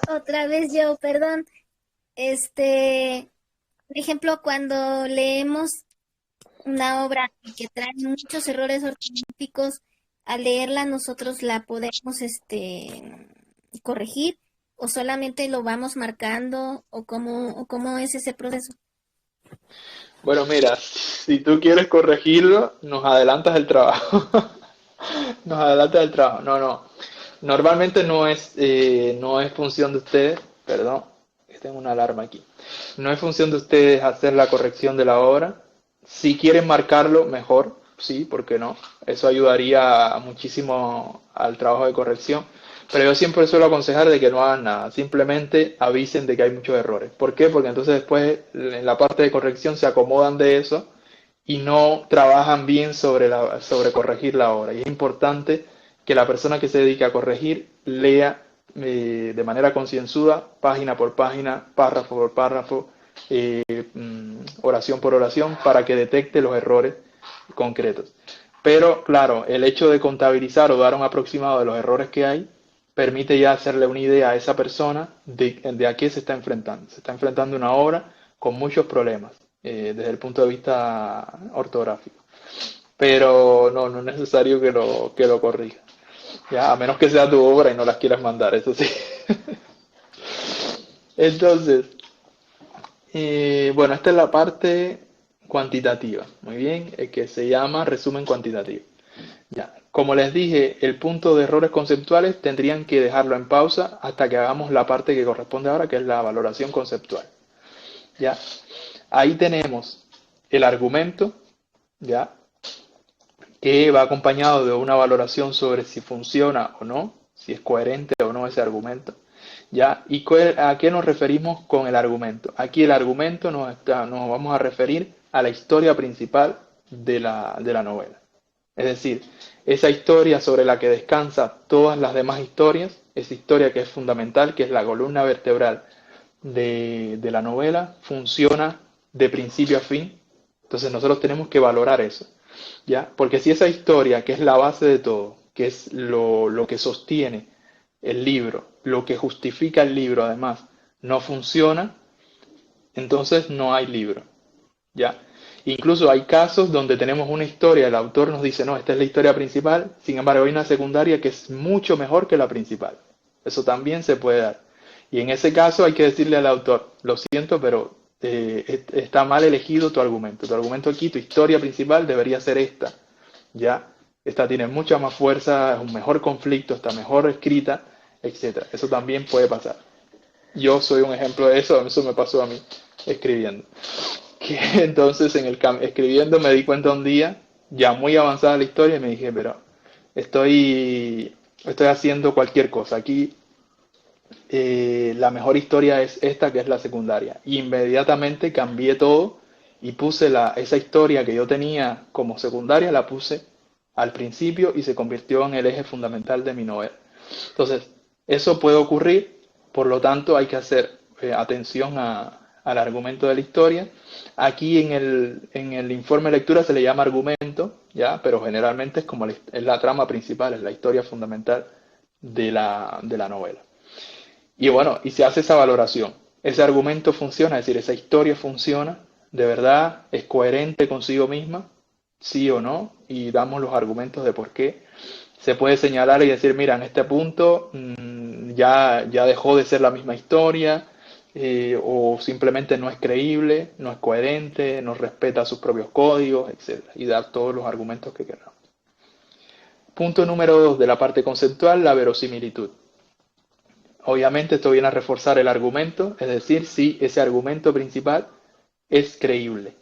Otra vez yo, perdón. Por ejemplo, cuando leemos una obra que trae muchos errores ortográficos, al leerla nosotros la podemos, corregir o solamente lo vamos marcando o cómo es ese proceso. Bueno, mira, si tú quieres corregirlo, nos adelantas el trabajo. Nos adelantas el trabajo. No, no. Normalmente no es función de ustedes, perdón, que tengo una alarma aquí. No es función de ustedes hacer la corrección de la obra. Si quieren marcarlo, mejor, sí, ¿por qué no? Eso ayudaría muchísimo al trabajo de corrección. Pero yo siempre suelo aconsejar de que no hagan nada, simplemente avisen de que hay muchos errores. ¿Por qué? Porque entonces después en la parte de corrección se acomodan de eso y no trabajan bien sobre corregir la obra. Y es importante que la persona que se dedique a corregir lea de manera concienzuda, página por página, párrafo por párrafo, oración por oración, para que detecte los errores concretos. Pero claro, el hecho de contabilizar o dar un aproximado de los errores que hay permite ya hacerle una idea a esa persona de a qué se está enfrentando. Se está enfrentando a una obra con muchos problemas desde el punto de vista ortográfico. Pero no, no es necesario que lo corrija. Ya, a menos que sea tu obra y no las quieras mandar, eso sí. Entonces, bueno, esta es la parte cuantitativa, muy bien, que se llama resumen cuantitativo. Ya, como les dije, el punto de errores conceptuales tendrían que dejarlo en pausa hasta que hagamos la parte que corresponde ahora, que es la valoración conceptual. Ya, ahí tenemos el argumento, ya, que va acompañado de una valoración sobre si funciona o no, si es coherente o no ese argumento. ¿Ya? ¿Y a qué nos referimos con el argumento? Aquí el argumento nos vamos a referir a la historia principal de la novela. Es decir, esa historia sobre la que descansa todas las demás historias, esa historia que es fundamental, que es la columna vertebral de la novela, funciona de principio a fin. Entonces nosotros tenemos que valorar eso. ¿Ya? Porque si esa historia, que es la base de todo, que es lo que sostiene el libro, lo que justifica el libro además, no funciona, entonces no hay libro, ¿ya? Incluso hay casos donde tenemos una historia, el autor nos dice, no, esta es la historia principal, sin embargo hay una secundaria que es mucho mejor que la principal. Eso también se puede dar. Y en ese caso hay que decirle al autor, lo siento, pero está mal elegido tu argumento. Tu argumento aquí, tu historia principal debería ser esta, ¿ya? Esta tiene mucha más fuerza, es un mejor conflicto, está mejor escrita, etcétera. Eso también puede pasar. Yo soy un ejemplo de eso me pasó a mí escribiendo. Que entonces escribiendo me di cuenta un día, ya muy avanzada la historia, y me dije, pero estoy haciendo cualquier cosa. Aquí la mejor historia es esta, que es la secundaria. Y inmediatamente cambié todo y puse esa historia que yo tenía como secundaria, la puse al principio y se convirtió en el eje fundamental de mi novela. Entonces, eso puede ocurrir, por lo tanto hay que hacer atención al argumento de la historia. Aquí en el informe de lectura se le llama argumento, ¿ya? Pero generalmente es como es la trama principal, es la historia fundamental de la novela. Y bueno, y se hace esa valoración. Ese argumento funciona, es decir, esa historia funciona, de verdad es coherente consigo misma, sí o no, y damos los argumentos de por qué. Se puede señalar y decir, mira, en este punto ya dejó de ser la misma historia, o simplemente no es creíble, no es coherente, no respeta sus propios códigos, etcétera, y dar todos los argumentos que queramos. Punto número 2 de la parte conceptual, la verosimilitud. Obviamente esto viene a reforzar el argumento, es decir, si ese argumento principal es creíble,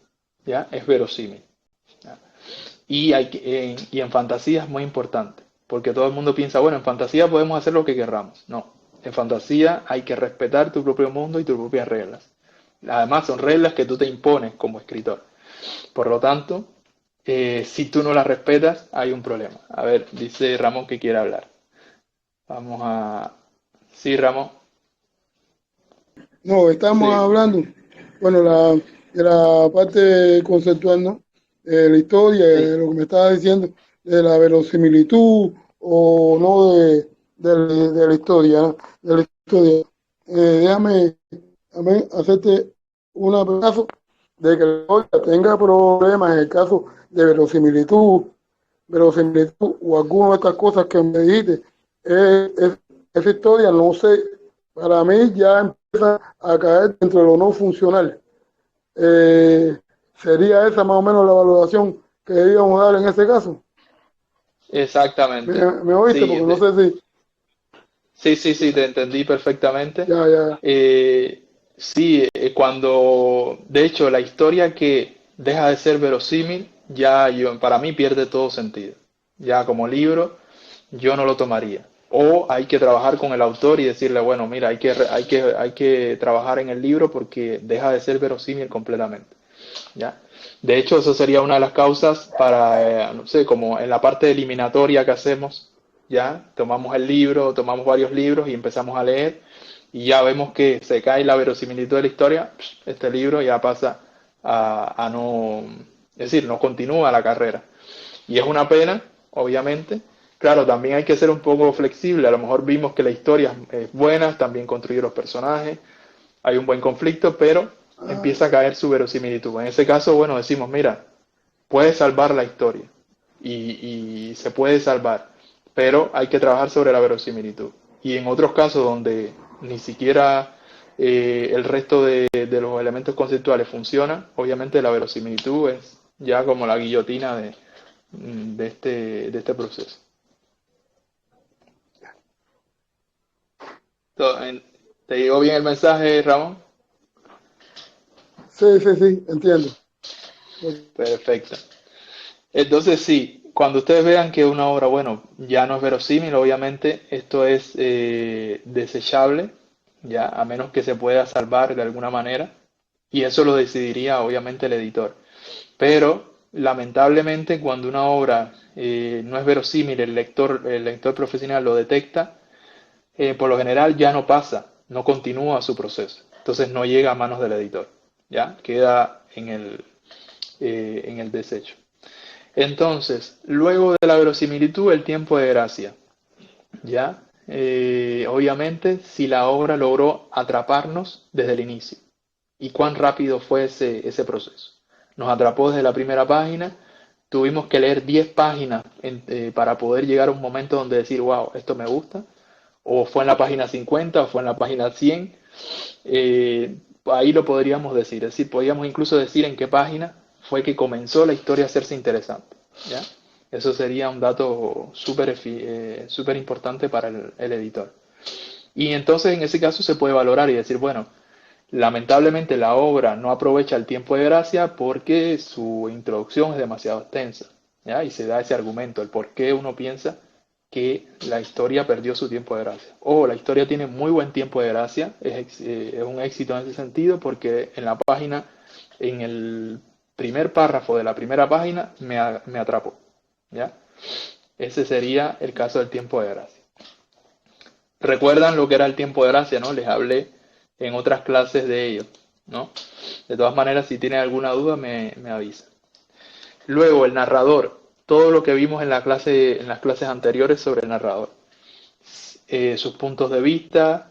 ¿ya? Es verosímil. ¿Ya? Y en fantasía es muy importante, porque todo el mundo piensa, bueno, en fantasía podemos hacer lo que querramos. No, en fantasía hay que respetar tu propio mundo y tus propias reglas. Además, son reglas que tú te impones como escritor. Por lo tanto, si tú no las respetas, hay un problema. A ver, dice Ramón que quiere hablar. Vamos a... Sí, Ramón. No, estamos Sí. hablando, bueno, de la parte conceptual, ¿no? De la historia, Sí. de lo que me estaba diciendo, de la verosimilitud o no de la historia, ¿no? De la historia. déjame hacerte una caso de que la historia tenga problemas en el caso de verosimilitud o alguna de estas cosas que me dijiste. Esa historia, no sé, para mí ya empieza a caer dentro de lo no funcional. Eh, ¿Sería esa más o menos la valoración que debíamos dar en ese caso? Exactamente. Me oíste? Sí, Porque no sé si... sí, te entendí perfectamente. Ya. Sí, cuando, de hecho, la historia que deja de ser verosímil, ya para mí pierde todo sentido. Ya como libro, yo no lo tomaría. O hay que trabajar con el autor y decirle, bueno, mira, hay que trabajar en el libro porque deja de ser verosímil completamente. ¿Ya? De hecho, eso sería una de las causas para, no sé, como en la parte eliminatoria que hacemos, ya tomamos el libro, tomamos varios libros y empezamos a leer y ya vemos que se cae la verosimilitud de la historia, este libro ya pasa a no, es decir, no continúa la carrera. Y es una pena, obviamente. Claro, también hay que ser un poco flexible. A lo mejor vimos que la historia es buena, están bien construidos los personajes, hay un buen conflicto, pero Ah, empieza a caer su verosimilitud. En ese caso, bueno, decimos, mira, puede salvar la historia y se puede salvar, pero hay que trabajar sobre la verosimilitud. Y en otros casos donde ni siquiera el resto de los elementos conceptuales funcionan, obviamente la verosimilitud es ya como la guillotina de este proceso. ¿Te llegó bien el mensaje, Ramón? sí, entiendo. Perfecto. Entonces sí, cuando ustedes vean que una obra, bueno, ya no es verosímil, obviamente esto es desechable, ya, a menos que se pueda salvar de alguna manera, y eso lo decidiría obviamente el editor. Pero lamentablemente cuando una obra no es verosímil, el lector profesional lo detecta, por lo general ya no pasa, no continúa su proceso, entonces no llega a manos del editor, ya, queda en el desecho. Entonces, luego de la verosimilitud, el tiempo de gracia. ¿Ya? Obviamente, si la obra logró atraparnos desde el inicio. ¿Y cuán rápido fue ese proceso? Nos atrapó desde la primera página, tuvimos que leer 10 páginas para poder llegar a un momento donde decir, wow, esto me gusta. O fue en la página 50 o fue en la página 100. Ahí lo podríamos decir. Es decir, podríamos incluso decir en qué página fue que comenzó la historia a hacerse interesante. ¿Ya? Eso sería un dato súper importante para el editor. Y entonces en ese caso se puede valorar y decir, bueno, lamentablemente la obra no aprovecha el tiempo de gracia porque su introducción es demasiado extensa. ¿Ya? Y se da ese argumento, el por qué uno piensa que la historia perdió su tiempo de gracia. O la historia tiene muy buen tiempo de gracia, es un éxito en ese sentido porque en la página, en el primer párrafo de la primera página, me atrapó. ¿Ya? Ese sería el caso del tiempo de gracia. ¿Recuerdan lo que era el tiempo de gracia, no? Les hablé en otras clases de ello, ¿no? De todas maneras, si tienen alguna duda, me avisa. Luego, el narrador. Todo lo que vimos en en las clases anteriores sobre el narrador. Sus puntos de vista,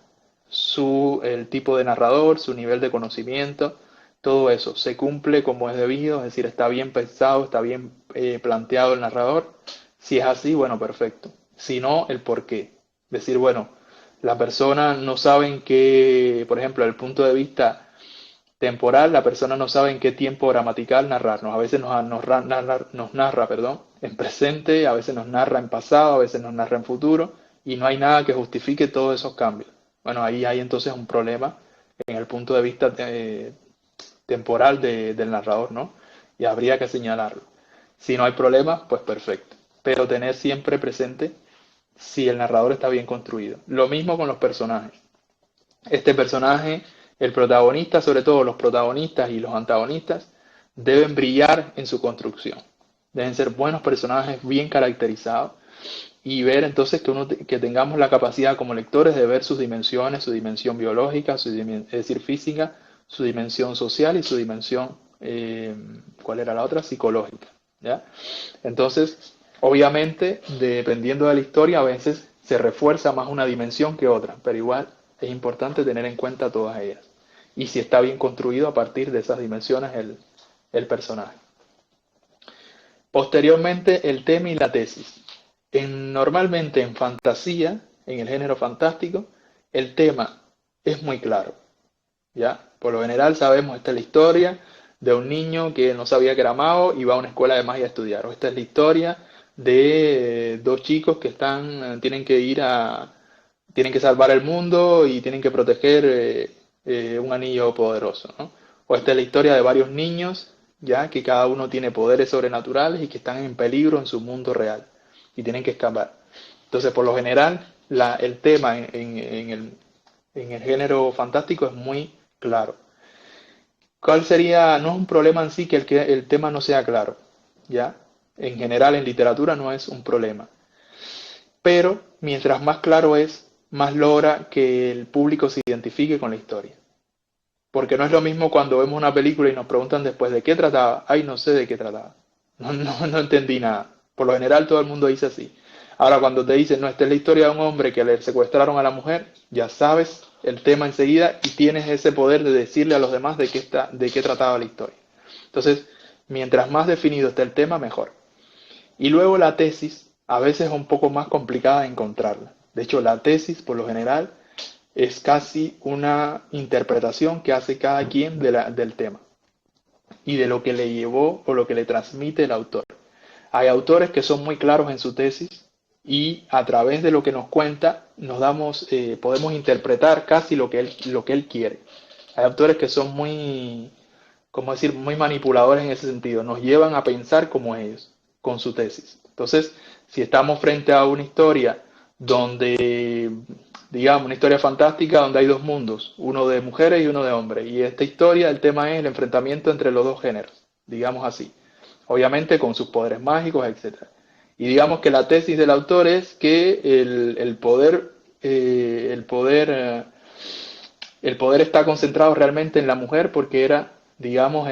el tipo de narrador, su nivel de conocimiento, todo eso se cumple como es debido, es decir, está bien pensado, está bien planteado el narrador. Si es así, bueno, perfecto. Si no, el por qué. Decir, bueno, la persona no sabe en qué, por ejemplo, el punto de vista temporal, la persona no sabe en qué tiempo gramatical narrarnos. A veces nos narra, perdón, en presente, a veces nos narra en pasado, a veces nos narra en futuro, y no hay nada que justifique todos esos cambios. Bueno, ahí hay entonces un problema en el punto de vista temporal del narrador, ¿no? Y habría que señalarlo. Si no hay problema, pues perfecto. Pero tener siempre presente si el narrador está bien construido. Lo mismo con los personajes. Este personaje, el protagonista, sobre todo los protagonistas y los antagonistas, deben brillar en su construcción. Deben ser buenos personajes bien caracterizados y ver entonces que tengamos la capacidad como lectores de ver sus dimensiones, su dimensión biológica, es decir, física, su dimensión social y su dimensión, ¿cuál era la otra? Psicológica. ¿Ya? Entonces, obviamente, dependiendo de la historia, a veces se refuerza más una dimensión que otra, pero igual Es importante tener en cuenta todas ellas. Y si está bien construido a partir de esas dimensiones el personaje. Posteriormente, el tema y la tesis. Normalmente en fantasía, en el género fantástico, el tema es muy claro. ¿Ya? Por lo general sabemos, esta es la historia de un niño que no sabía que era mago y va a una escuela de magia a estudiar. O esta es la historia de dos chicos que tienen que salvar el mundo y tienen que proteger un anillo poderoso, ¿no? O esta es la historia de varios niños, ya que cada uno tiene poderes sobrenaturales y que están en peligro en su mundo real y tienen que escapar. Entonces, por lo general, el tema en el género fantástico es muy claro. ¿Cuál sería? No es un problema en sí que el tema no sea claro, ¿ya? En general, en literatura no es un problema. Pero mientras más claro es, más logra que el público se identifique con la historia. Porque no es lo mismo cuando vemos una película y nos preguntan después de qué trataba. Ay, no sé de qué trataba. No entendí nada. Por lo general todo el mundo dice así. Ahora cuando te dicen, no, esta es la historia de un hombre que le secuestraron a la mujer, ya sabes el tema enseguida y tienes ese poder de decirle a los demás de qué trataba la historia. Entonces, mientras más definido esté el tema, mejor. Y luego la tesis, a veces es un poco más complicada de encontrarla. De hecho, la tesis, por lo general, es casi una interpretación que hace cada quien del tema y de lo que le llevó o lo que le transmite el autor. Hay autores que son muy claros en su tesis y a través de lo que nos cuenta podemos interpretar casi lo que él quiere. Hay autores que son como decir, muy manipuladores en ese sentido, nos llevan a pensar como ellos, con su tesis. Entonces, si estamos frente a una historia donde, digamos, una historia fantástica donde hay dos mundos, uno de mujeres y uno de hombres, y esta historia, el tema es el enfrentamiento entre los dos géneros, digamos así, obviamente con sus poderes mágicos, etcétera. Y digamos que la tesis del autor es que el poder está concentrado realmente en la mujer porque era, digamos,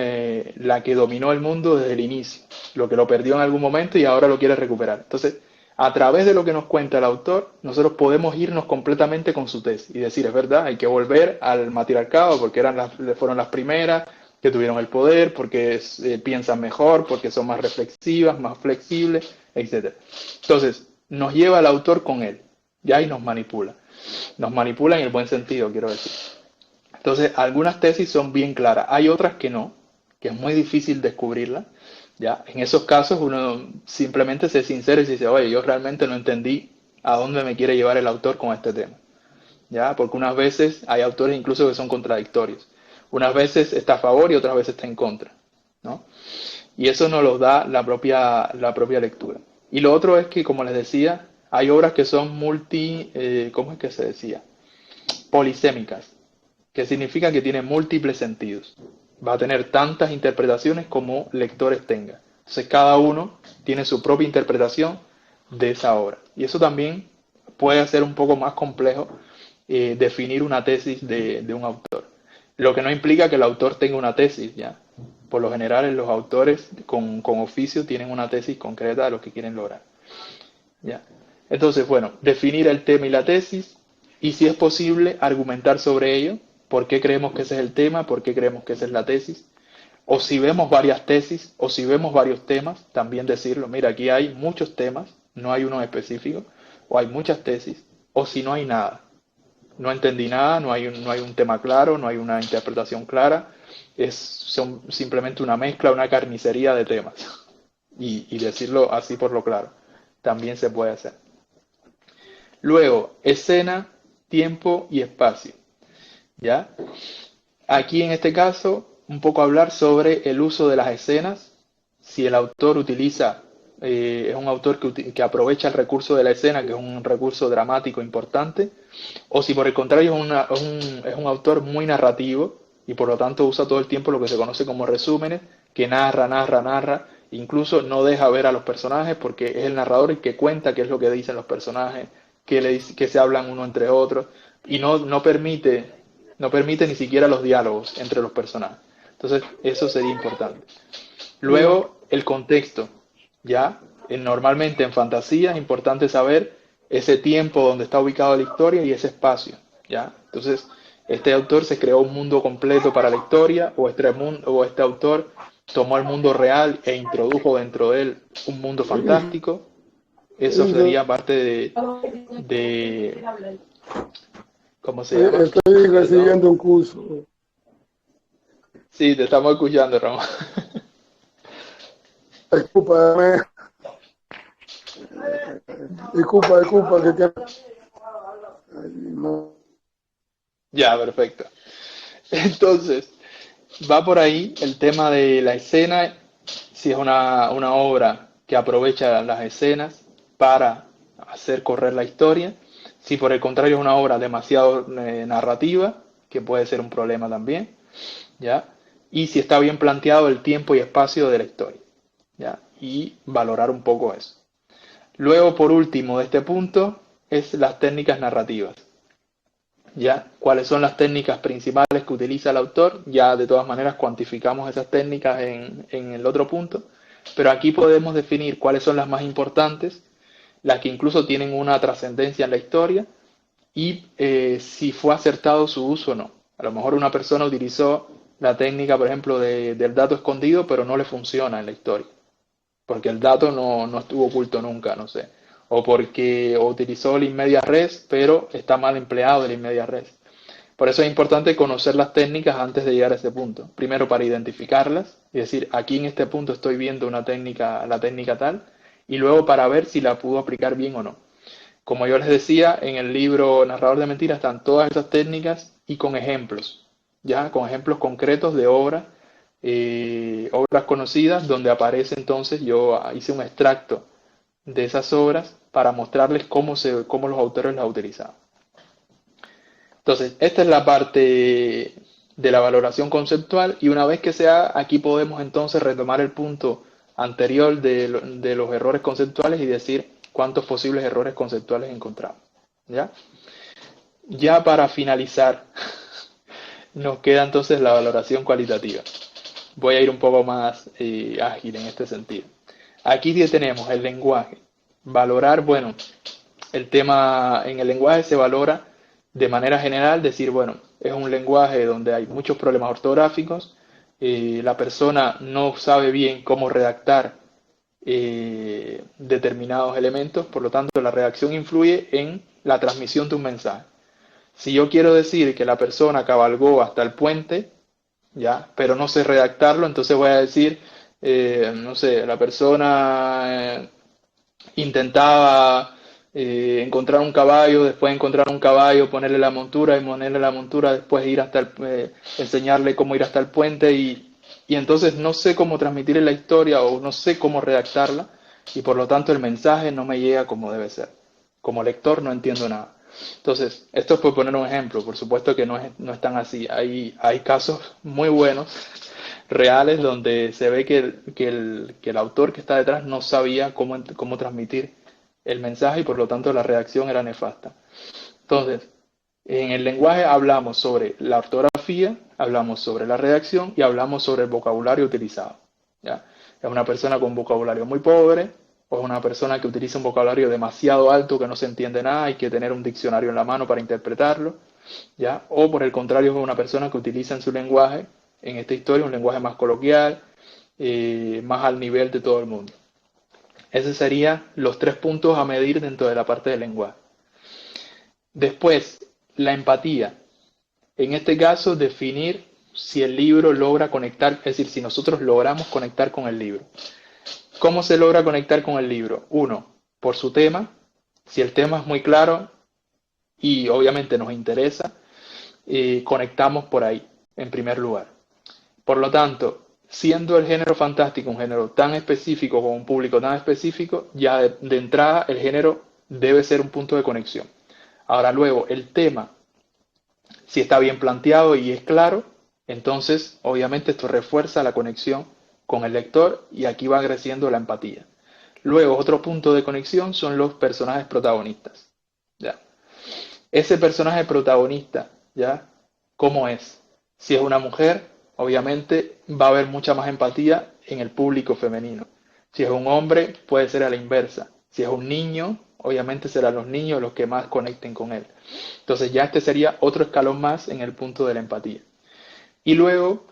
la que dominó el mundo desde el inicio, lo que lo perdió en algún momento y ahora lo quiere recuperar. Entonces, a través de lo que nos cuenta el autor, nosotros podemos irnos completamente con su tesis y decir, es verdad, hay que volver al matriarcado porque fueron las primeras que tuvieron el poder, porque piensan mejor, porque son más reflexivas, más flexibles, etc. Entonces, nos lleva el autor con él, ya y nos manipula. Nos manipula en el buen sentido, quiero decir. Entonces, algunas tesis son bien claras, hay otras que no, que es muy difícil descubrirlas. ¿Ya? En esos casos uno simplemente se sincera y dice, oye, yo realmente no entendí a dónde me quiere llevar el autor con este tema. ¿Ya? Porque unas veces hay autores incluso que son contradictorios. Unas veces está a favor y otras veces está en contra, ¿no? Y eso nos lo da la propia lectura. Y lo otro es que, como les decía, hay obras que son ¿cómo es que se decía? Polisémicas, que significa que tienen múltiples sentidos. Va a tener tantas interpretaciones como lectores tengan. Entonces cada uno tiene su propia interpretación de esa obra. Y eso también puede hacer un poco más complejo definir una tesis de un autor. Lo que no implica que el autor tenga una tesis, ¿ya? Por lo general, los autores con oficio tienen una tesis concreta de lo que quieren lograr. ¿Ya? Entonces, bueno, definir el tema y la tesis, y si es posible, argumentar sobre ello, por qué creemos que ese es el tema, por qué creemos que esa es la tesis, o si vemos varias tesis, o si vemos varios temas, también decirlo, mira, aquí hay muchos temas, no hay uno específico, o hay muchas tesis, o si no hay nada. No entendí nada, no hay un tema claro, no hay una interpretación clara, son simplemente una mezcla, una carnicería de temas. Y decirlo así por lo claro, también se puede hacer. Luego, escena, tiempo y espacio. ¿Ya? Aquí en este caso, un poco hablar sobre el uso de las escenas, si el autor es un autor que aprovecha el recurso de la escena, que es un recurso dramático importante, o si por el contrario es un autor muy narrativo y por lo tanto usa todo el tiempo lo que se conoce como resúmenes, que narra, incluso no deja ver a los personajes porque es el narrador el que cuenta qué es lo que dicen los personajes, que se hablan uno entre otros, y no permite ni siquiera los diálogos entre los personajes. Entonces, eso sería importante. Luego, el contexto. ¿Ya? Normalmente en fantasía es importante saber ese tiempo donde está ubicada la historia y ese espacio. ¿Ya? Entonces, este autor se creó un mundo completo para la historia, o este autor tomó el mundo real e introdujo dentro de él un mundo fantástico. Eso sería parte de ¿cómo se llama? Estoy Perdón. recibiendo un curso. Sí, te estamos escuchando, Ramón. Discúlpame, disculpa, no. Ya, perfecto. Entonces, va por ahí el tema de la escena, si es una obra que aprovecha las escenas para hacer correr la historia, si por el contrario es una obra demasiado narrativa, que puede ser un problema también, ¿ya? Y si está bien planteado el tiempo y espacio de la historia, ¿ya? Y valorar un poco eso. Luego, por último, de este punto, es las técnicas narrativas. ¿Ya? ¿Cuáles son las técnicas principales que utiliza el autor? Ya de todas maneras cuantificamos esas técnicas en el otro punto, pero aquí podemos definir cuáles son las más importantes, las que incluso tienen una trascendencia en la historia y si fue acertado su uso o no. A lo mejor una persona utilizó la técnica, por ejemplo, del dato escondido, pero no le funciona en la historia porque el dato no estuvo oculto nunca, no sé. O porque utilizó el in media res, pero está mal empleado el in media res. Por eso es importante conocer las técnicas antes de llegar a ese punto. Primero para identificarlas, y decir, aquí en este punto estoy viendo una técnica, la técnica tal, y luego para ver si la pudo aplicar bien o no. Como yo les decía, en el libro Narrador de Mentiras están todas esas técnicas y con ejemplos, ya con ejemplos concretos de obras, obras conocidas, donde aparece entonces, yo hice un extracto de esas obras para mostrarles cómo los autores las utilizaban. Entonces, esta es la parte de la valoración conceptual y una vez que sea, aquí podemos entonces retomar el punto anterior de los errores conceptuales y decir cuántos posibles errores conceptuales encontramos. ¿Ya? Ya para finalizar, nos queda entonces la valoración cualitativa. Voy a ir un poco más ágil en este sentido. Aquí ya tenemos el lenguaje. Valorar, bueno, el tema en el lenguaje se valora de manera general, decir, bueno, es un lenguaje donde hay muchos problemas ortográficos, la persona no sabe bien cómo redactar determinados elementos, por lo tanto la redacción influye en la transmisión de un mensaje. Si yo quiero decir que la persona cabalgó hasta el puente, ya, pero no sé redactarlo, entonces voy a decir, no sé, la persona intentaba encontrar un caballo, después encontrar un caballo, ponerle la montura y ponerle la montura, después ir hasta enseñarle cómo ir hasta el puente y entonces no sé cómo transmitir la historia o no sé cómo redactarla y por lo tanto el mensaje no me llega como debe ser. Como lector no entiendo nada. Entonces, esto es por poner un ejemplo, por supuesto que no es tan así. Hay casos muy buenos, reales, donde se ve que el autor que está detrás no sabía cómo transmitir el mensaje y por lo tanto la redacción era nefasta. Entonces, en el lenguaje hablamos sobre la ortografía, hablamos sobre la redacción y hablamos sobre el vocabulario utilizado. ¿Ya? Es una persona con vocabulario muy pobre o es una persona que utiliza un vocabulario demasiado alto que no se entiende nada, hay que tener un diccionario en la mano para interpretarlo. ¿Ya? O por el contrario, es una persona que utiliza en su lenguaje, en esta historia, un lenguaje más coloquial, más al nivel de todo el mundo. Esos serían los 3 puntos a medir dentro de la parte del lenguaje. Después, la empatía. En este caso, definir si el libro logra conectar, es decir, si nosotros logramos conectar con el libro. ¿Cómo se logra conectar con el libro? Uno, por su tema. Si el tema es muy claro y obviamente nos interesa, conectamos por ahí, en primer lugar. Por lo tanto, siendo el género fantástico un género tan específico con un público tan específico, ya de entrada el género debe ser un punto de conexión. Ahora luego, el tema, si está bien planteado y es claro, entonces obviamente esto refuerza la conexión con el lector y aquí va creciendo la empatía. Luego, otro punto de conexión son los personajes protagonistas. ¿Ya? Ese personaje protagonista, ¿ya? ¿Cómo es? Si es una mujer, obviamente va a haber mucha más empatía en el público femenino. Si es un hombre, puede ser a la inversa. Si es un niño, obviamente serán los niños los que más conecten con él. Entonces ya este sería otro escalón más en el punto de la empatía. Y luego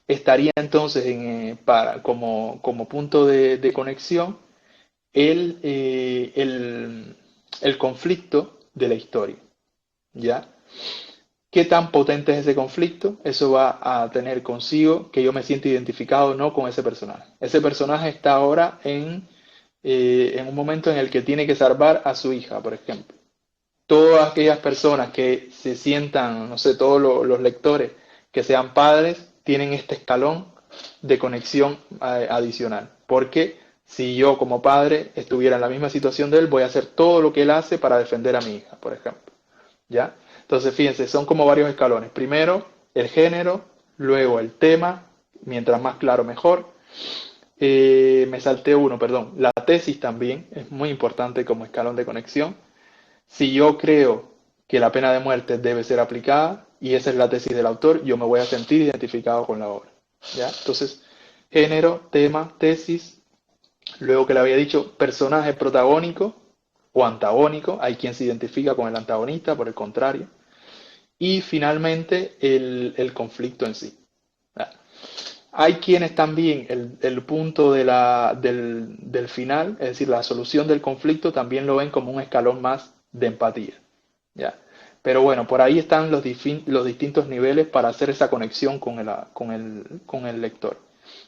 estaría entonces como punto de conexión el conflicto de la historia, ¿ya? ¿Qué tan potente es ese conflicto? Eso va a tener consigo que yo me sienta identificado o no con ese personaje. Ese personaje está ahora en un momento en el que tiene que salvar a su hija, por ejemplo. Todas aquellas personas que se sientan, no sé, todos los lectores que sean padres, tienen este escalón de conexión adicional. Porque si yo como padre estuviera en la misma situación de él, voy a hacer todo lo que él hace para defender a mi hija, por ejemplo. ¿Ya? Entonces, fíjense, son como varios escalones. Primero, el género, luego el tema, mientras más claro mejor. Me salté uno, perdón. La tesis también es muy importante como escalón de conexión. Si yo creo que la pena de muerte debe ser aplicada, y esa es la tesis del autor, yo me voy a sentir identificado con la obra. ¿Ya? Entonces, género, tema, tesis, luego que le había dicho personaje protagónico o antagónico, hay quien se identifica con el antagonista, por el contrario, y finalmente el conflicto en sí. ¿Ya? Hay quienes también el punto del final, es decir, la solución del conflicto, también lo ven como un escalón más de empatía. ¿Ya? Pero bueno, por ahí están los distintos niveles para hacer esa conexión con el lector.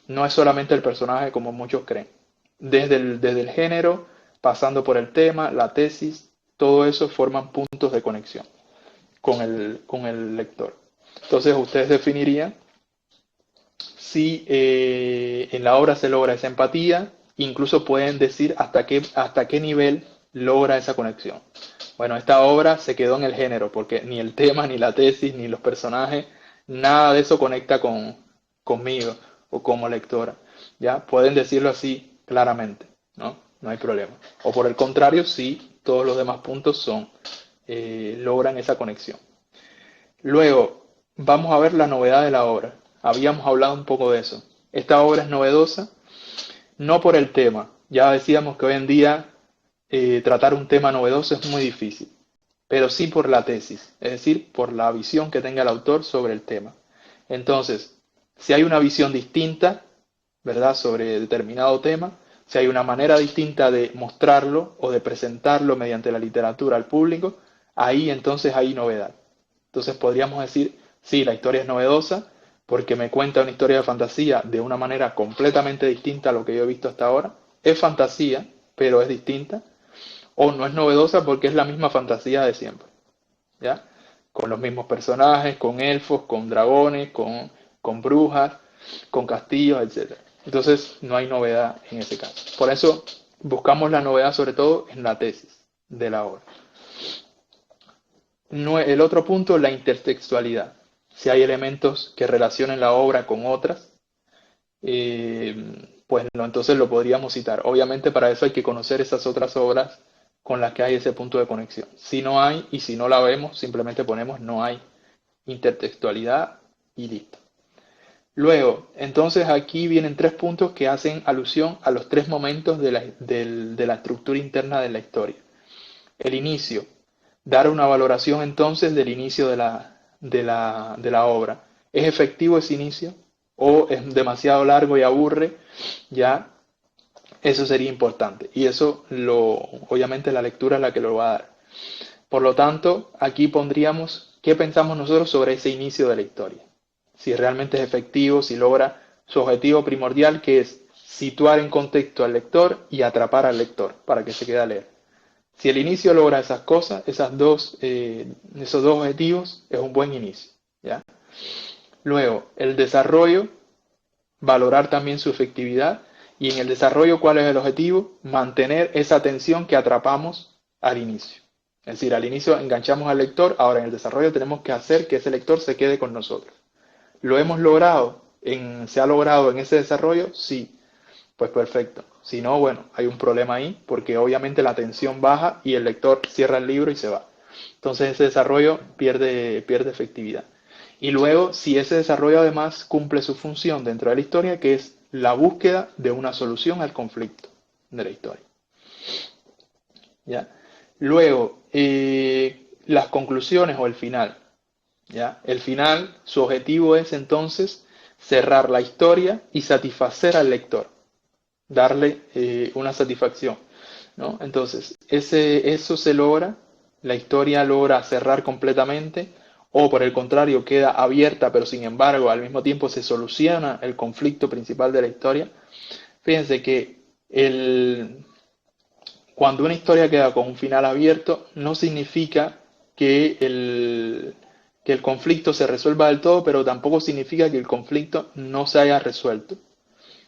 No es solamente el personaje como muchos creen. Desde el género, pasando por el tema, la tesis, todo eso forman puntos de conexión con el lector. Entonces ustedes definirían si en la obra se logra esa empatía, incluso pueden decir hasta qué nivel logra esa conexión. Bueno, esta obra se quedó en el género, porque ni el tema, ni la tesis, ni los personajes, nada de eso conecta conmigo o como lectora. ¿Ya? Pueden decirlo así claramente, ¿no? No hay problema. O por el contrario, sí, todos los demás puntos logran esa conexión. Luego, vamos a ver la novedad de la obra. Habíamos hablado un poco de eso. Esta obra es novedosa, no por el tema. Ya decíamos que hoy en día tratar un tema novedoso es muy difícil, pero sí por la tesis, es decir, por la visión que tenga el autor sobre el tema. Entonces, si hay una visión distinta, ¿verdad?, sobre determinado tema, si hay una manera distinta de mostrarlo o de presentarlo mediante la literatura al público, ahí entonces hay novedad. Entonces podríamos decir, sí, la historia es novedosa porque me cuenta una historia de fantasía de una manera completamente distinta a lo que yo he visto hasta ahora. Es fantasía, pero es distinta. O no es novedosa porque es la misma fantasía de siempre. ¿Ya? Con los mismos personajes, con elfos, con dragones, con brujas, con castillos, etc. Entonces no hay novedad en ese caso. Por eso buscamos la novedad sobre todo en la tesis de la obra. El otro punto, la intertextualidad. Si hay elementos que relacionen la obra con otras, pues entonces lo podríamos citar. Obviamente para eso hay que conocer esas otras obras con las que hay ese punto de conexión. Si no hay y si no la vemos, simplemente ponemos no hay intertextualidad y listo. Luego, entonces aquí vienen tres puntos que hacen alusión a los tres momentos de la estructura interna de la historia. El inicio, dar una valoración entonces del inicio de la obra. ¿Es efectivo ese inicio? ¿O es demasiado largo y aburre? Ya, eso sería importante. Y eso, obviamente, la lectura es la que lo va a dar. Por lo tanto, aquí pondríamos qué pensamos nosotros sobre ese inicio de la historia. Si realmente es efectivo, si logra su objetivo primordial, que es situar en contexto al lector y atrapar al lector para que se quede a leer. Si el inicio logra esas cosas, esos dos objetivos, es un buen inicio. ¿Ya? Luego, el desarrollo, valorar también su efectividad. Y en el desarrollo, ¿cuál es el objetivo? Mantener esa atención que atrapamos al inicio. Es decir, al inicio enganchamos al lector, ahora en el desarrollo tenemos que hacer que ese lector se quede con nosotros. ¿Lo hemos logrado? ¿Se ha logrado en ese desarrollo? Sí. Pues perfecto. Si no, bueno, hay un problema ahí, porque obviamente la tensión baja y el lector cierra el libro y se va. Entonces ese desarrollo pierde efectividad. Y luego, si ese desarrollo además cumple su función dentro de la historia, que es la búsqueda de una solución al conflicto de la historia. ¿ya? Luego, las conclusiones o el final, ¿ya? El final, su objetivo es entonces cerrar la historia y satisfacer al lector, darle una satisfacción, ¿no? Entonces, eso se logra, la historia logra cerrar completamente, o por el contrario, queda abierta, pero sin embargo, al mismo tiempo se soluciona el conflicto principal de la historia. Fíjense que cuando una historia queda con un final abierto, no significa que el conflicto se resuelva del todo, pero tampoco significa que el conflicto no se haya resuelto.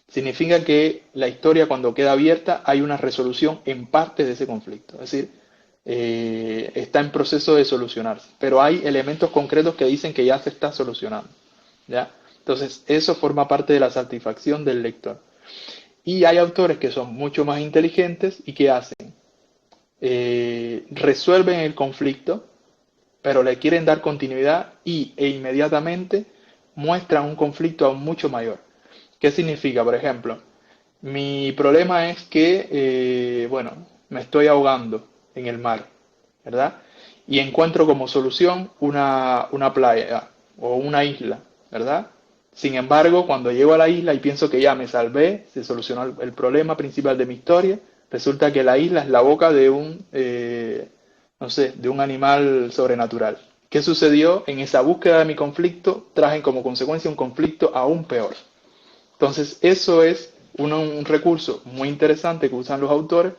Significa que la historia, cuando queda abierta, hay una resolución en parte de ese conflicto. Es decir, está en proceso de solucionarse. Pero hay elementos concretos que dicen que ya se está solucionando, ¿ya? Entonces, eso forma parte de la satisfacción del lector. Y hay autores que son mucho más inteligentes y que hacen, resuelven el conflicto, pero le quieren dar continuidad e inmediatamente muestran un conflicto aún mucho mayor. ¿Qué significa? Por ejemplo, mi problema es que, bueno, me estoy ahogando en el mar, ¿verdad? Y encuentro como solución una playa o una isla, ¿verdad? Sin embargo, cuando llego a la isla y pienso que ya me salvé, se solucionó el problema principal de mi historia, resulta que la isla es la boca de no sé, de un animal sobrenatural. ¿Qué sucedió? En esa búsqueda de mi conflicto, traje como consecuencia un conflicto aún peor. Entonces, eso es un recurso muy interesante que usan los autores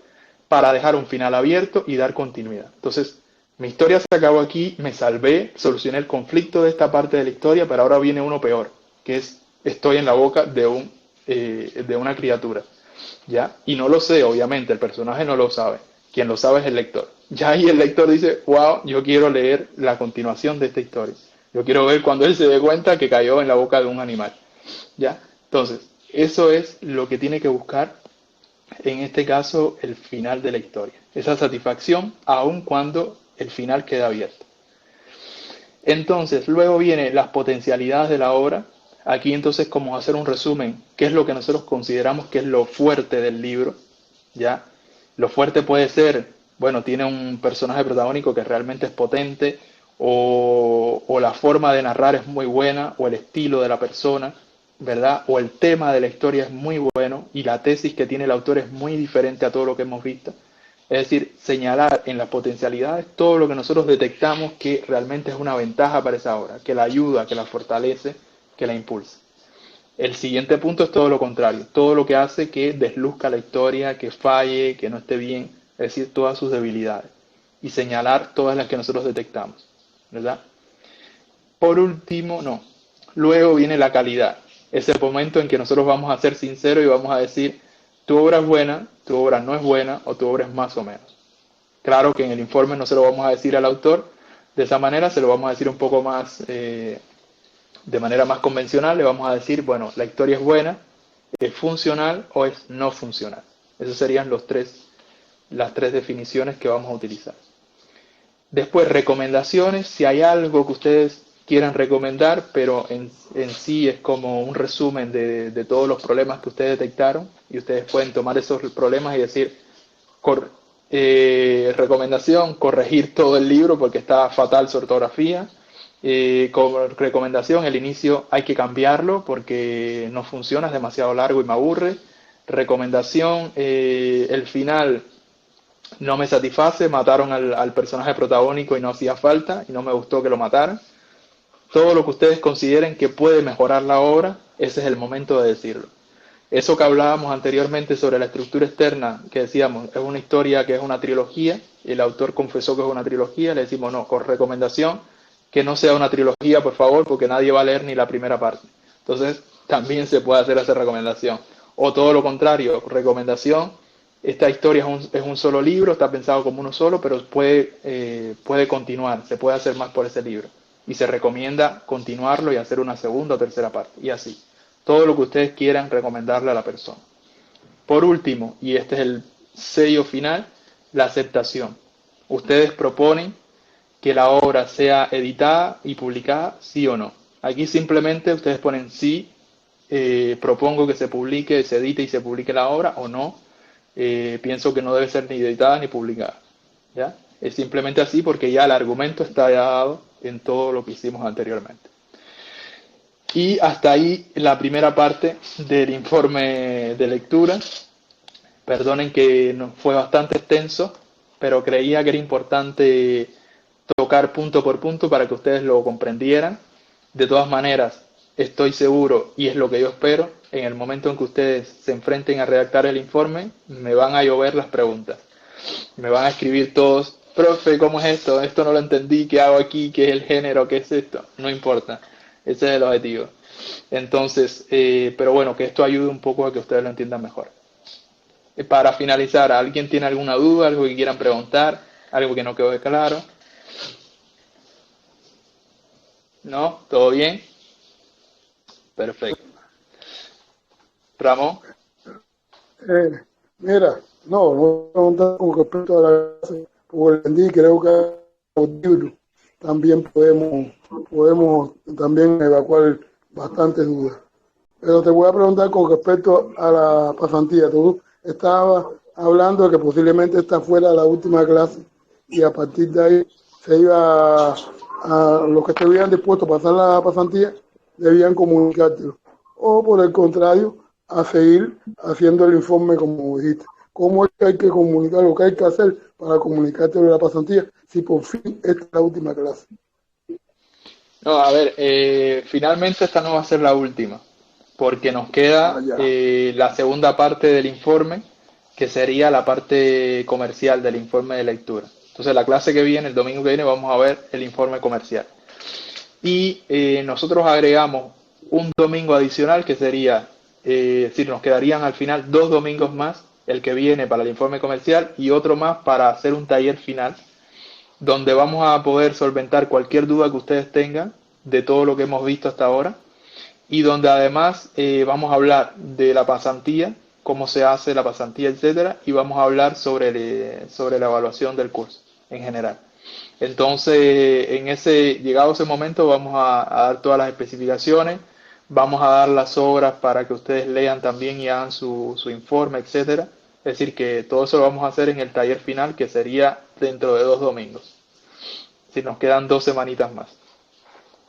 para dejar un final abierto y dar continuidad. Entonces, mi historia se acabó aquí, me salvé, solucioné el conflicto de esta parte de la historia, pero ahora viene uno peor, que es estoy en la boca de una criatura, ¿ya? Y no lo sé, obviamente, el personaje no lo sabe. Quien lo sabe es el lector. Ya ahí el lector dice, wow, yo quiero leer la continuación de esta historia. Yo quiero ver cuando él se dé cuenta que cayó en la boca de un animal. ¿Ya? Entonces, eso es lo que tiene que buscar, en este caso, el final de la historia. Esa satisfacción, aun cuando el final queda abierto. Entonces, luego vienen las potencialidades de la obra. Aquí entonces, como hacer un resumen, qué es lo que nosotros consideramos que es lo fuerte del libro, ¿ya? Lo fuerte puede ser, bueno, tiene un personaje protagónico que realmente es potente, o la forma de narrar es muy buena, o el estilo de la persona, ¿verdad? O el tema de la historia es muy bueno, y la tesis que tiene el autor es muy diferente a todo lo que hemos visto. Es decir, señalar en las potencialidades todo lo que nosotros detectamos que realmente es una ventaja para esa obra, que la ayuda, que la fortalece, que la impulsa. El siguiente punto es todo lo contrario, todo lo que hace que desluzca la historia, que falle, que no esté bien, es decir, todas sus debilidades. Y señalar todas las que nosotros detectamos, ¿verdad? Por último, no. Luego viene la calidad. Ese momento en que nosotros vamos a ser sinceros y vamos a decir, tu obra es buena, tu obra no es buena o tu obra es más o menos. Claro que en el informe no se lo vamos a decir al autor de esa manera, se lo vamos a decir un poco más, de manera más convencional, le vamos a decir, bueno, la historia es buena, es funcional o es no funcional. Esas serían las tres definiciones que vamos a utilizar. Después, recomendaciones, si hay algo que ustedes quieran recomendar, pero en sí es como un resumen de todos los problemas que ustedes detectaron y ustedes pueden tomar esos problemas y decir, cor recomendación, corregir todo el libro porque está fatal su ortografía. Como recomendación, el inicio hay que cambiarlo porque no funciona, es demasiado largo y me aburre. Recomendación, el final no me satisface, mataron al personaje protagónico y no hacía falta y no me gustó que lo mataran. Todo lo que ustedes consideren que puede mejorar la obra, ese es el momento de decirlo. Eso que hablábamos anteriormente sobre la estructura externa, que decíamos, es una historia que es una trilogía, y el autor confesó que es una trilogía, le decimos no, con recomendación, que no sea una trilogía, por favor, porque nadie va a leer ni la primera parte. Entonces, también se puede hacer esa recomendación. O todo lo contrario, recomendación, esta historia es un solo libro, está pensado como uno solo, pero puede continuar, se puede hacer más por ese libro. Y se recomienda continuarlo y hacer una segunda o tercera parte, y así. Todo lo que ustedes quieran recomendarle a la persona. Por último, y este es el sello final, la aceptación. Ustedes proponen que la obra sea editada y publicada, sí o no. Aquí simplemente ustedes ponen sí, propongo que se publique, se edite y se publique la obra, o no, pienso que no debe ser ni editada ni publicada. ¿ya? Es simplemente así porque ya el argumento está ya dado en todo lo que hicimos anteriormente. Y hasta ahí la primera parte del informe de lectura. Perdonen que fue bastante extenso, pero creía que era importante tocar punto por punto para que ustedes lo comprendieran. De todas maneras, estoy seguro, y es lo que yo espero, en el momento en que ustedes se enfrenten a redactar el informe, me van a llover las preguntas. Me van a escribir todos, profe, ¿cómo es esto? Esto no lo entendí, ¿qué hago aquí? ¿Qué es el género? ¿Qué es esto? No importa, ese es el objetivo. Entonces, pero bueno, que esto ayude un poco a que ustedes lo entiendan mejor. Para finalizar, ¿alguien tiene alguna duda, algo que quieran preguntar, algo que no quedó claro? ¿No? ¿Todo bien? Perfecto. Ramón, Eh, mira, no preguntar con respecto a la clase, porque entendí, creo que los libros también podemos también evacuar bastantes dudas. Pero te voy a preguntar con respecto a la pasantía. Tú estabas hablando de que posiblemente esta fuera la última clase y a partir de ahí se iba a los que estuvieran dispuestos a pasar la pasantía debían comunicártelo. O por el contrario, a seguir haciendo el informe como dijiste. ¿Cómo es que hay que comunicar lo que hay que hacer para comunicarte de la pasantía si por fin esta es la última clase? no, a ver, finalmente esta no va a ser la última, porque nos Ah, queda ya. la segunda parte del informe, que sería la parte comercial del informe de lectura. Entonces, la clase que viene, el domingo que viene, vamos a ver el informe comercial. Y nosotros agregamos un domingo adicional que sería, es decir, nos quedarían al final 2 domingos más, el que viene para el informe comercial y otro más para hacer un taller final, donde vamos a poder solventar cualquier duda que ustedes tengan de todo lo que hemos visto hasta ahora y donde además vamos a hablar de la pasantía, cómo se hace la pasantía, etcétera, y vamos a hablar sobre la evaluación del curso en general. Entonces, llegado ese momento, vamos a dar todas las especificaciones, vamos a dar las obras para que ustedes lean también y hagan su informe, etcétera. Es decir, que todo eso lo vamos a hacer en el taller final, que sería dentro de 2 domingos. Si nos quedan 2 semanitas más.